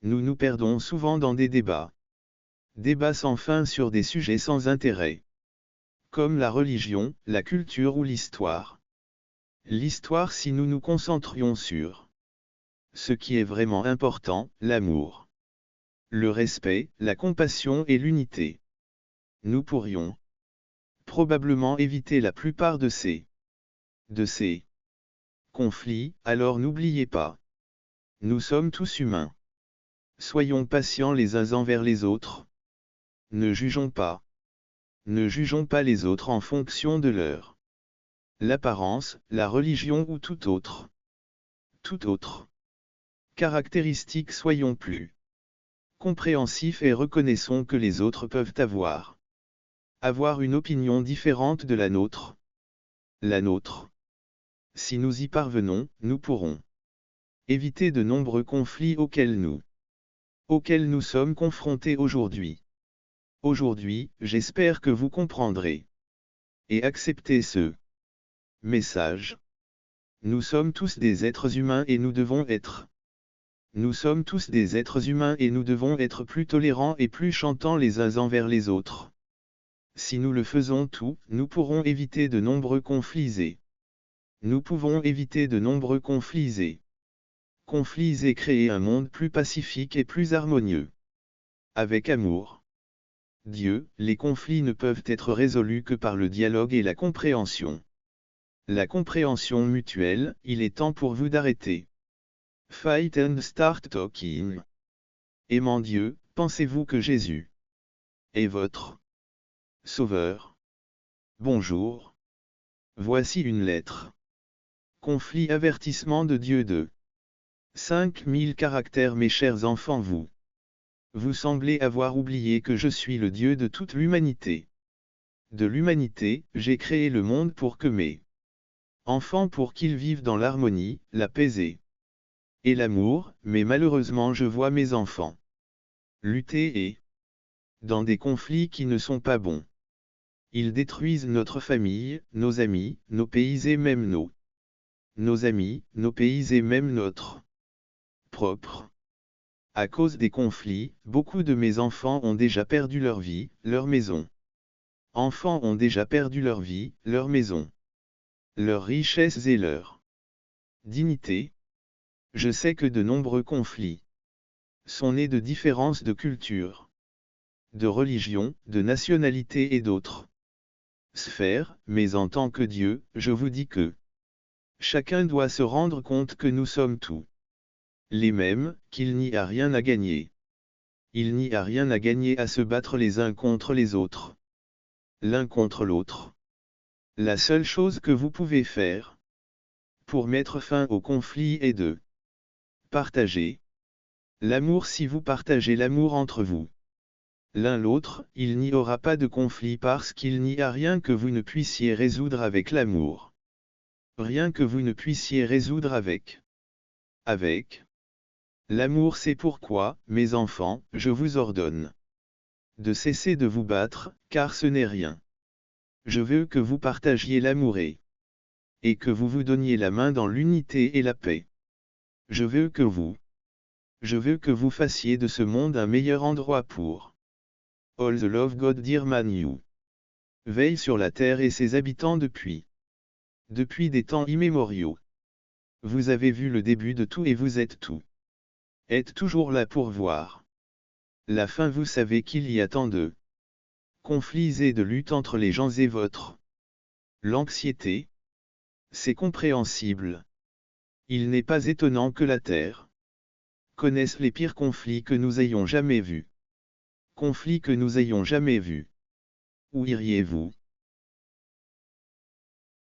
Nous nous perdons souvent dans des débats. Débats sans fin sur des sujets sans intérêt. Comme la religion, la culture ou l'histoire. L'histoire si nous nous concentrions sur ce qui est vraiment important, l'amour, le respect, la compassion et l'unité. Nous pourrions probablement éviter la plupart de ces conflits, alors n'oubliez pas. Nous sommes tous humains. Soyons patients les uns envers les autres. Ne jugeons pas. Ne jugeons pas les autres en fonction de l'apparence, la religion ou toute autre caractéristique. Soyons plus compréhensifs et reconnaissons que les autres peuvent avoir une opinion différente de la nôtre. Si nous y parvenons, nous pourrons éviter de nombreux conflits auxquels nous sommes confrontés aujourd'hui. Aujourd'hui, j'espère que vous comprendrez et acceptez ce message. Nous sommes tous des êtres humains et nous devons être plus tolérants et plus chantants les uns envers les autres. Si nous le faisons tout, nous pourrons éviter de nombreux conflits et créer un monde plus pacifique et plus harmonieux. Avec amour. Dieu, les conflits ne peuvent être résolus que par le dialogue et la compréhension. La compréhension mutuelle, il est temps pour vous d'arrêter. Fight and start talking. Aimant Dieu, pensez-vous que Jésus est votre Sauveur? Bonjour. Voici une lettre. Conflit avertissement de Dieu de 5000 caractères. Mes chers enfants, vous semblez avoir oublié que je suis le Dieu de toute l'humanité. De l'humanité, j'ai créé le monde pour que mes enfants pour qu'ils vivent dans l'harmonie, la paix et l'amour, mais malheureusement je vois mes enfants lutter et dans des conflits qui ne sont pas bons. Ils détruisent notre famille, nos amis, nos pays et même nos amis, nos pays et même notre propre. À cause des conflits, beaucoup de mes enfants ont déjà perdu leur vie, leur maison. Enfants ont déjà perdu leur vie, leur maison, leurs richesses et leur dignité. Je sais que de nombreux conflits sont nés de différences de culture, de religion, de nationalité et d'autres sphères, mais en tant que Dieu, je vous dis que chacun doit se rendre compte que nous sommes tous les mêmes, qu'il n'y a rien à gagner. Il n'y a rien à gagner à se battre les uns contre les autres. L'un contre l'autre. La seule chose que vous pouvez faire pour mettre fin au conflit est de partager l'amour. Si vous partagez l'amour entre vous, l'un l'autre, il n'y aura pas de conflit parce qu'il n'y a rien que vous ne puissiez résoudre avec l'amour. Rien que vous ne puissiez résoudre avec l'amour. C'est pourquoi, mes enfants, je vous ordonne de cesser de vous battre, car ce n'est rien. Je veux que vous partagiez l'amour et que vous vous donniez la main dans l'unité et la paix. Je veux que vous fassiez de ce monde un meilleur endroit pour all the love God dear man you. Veille sur la terre et ses habitants depuis des temps immémoriaux. Vous avez vu le début de tout et vous êtes toujours là pour voir la fin. Vous savez qu'il y a tant de conflits et de luttes entre les gens et l'anxiété. C'est compréhensible. Il n'est pas étonnant que la terre connaisse les pires conflits que nous ayons jamais vus. Conflits que nous ayons jamais vus. Où iriez-vous?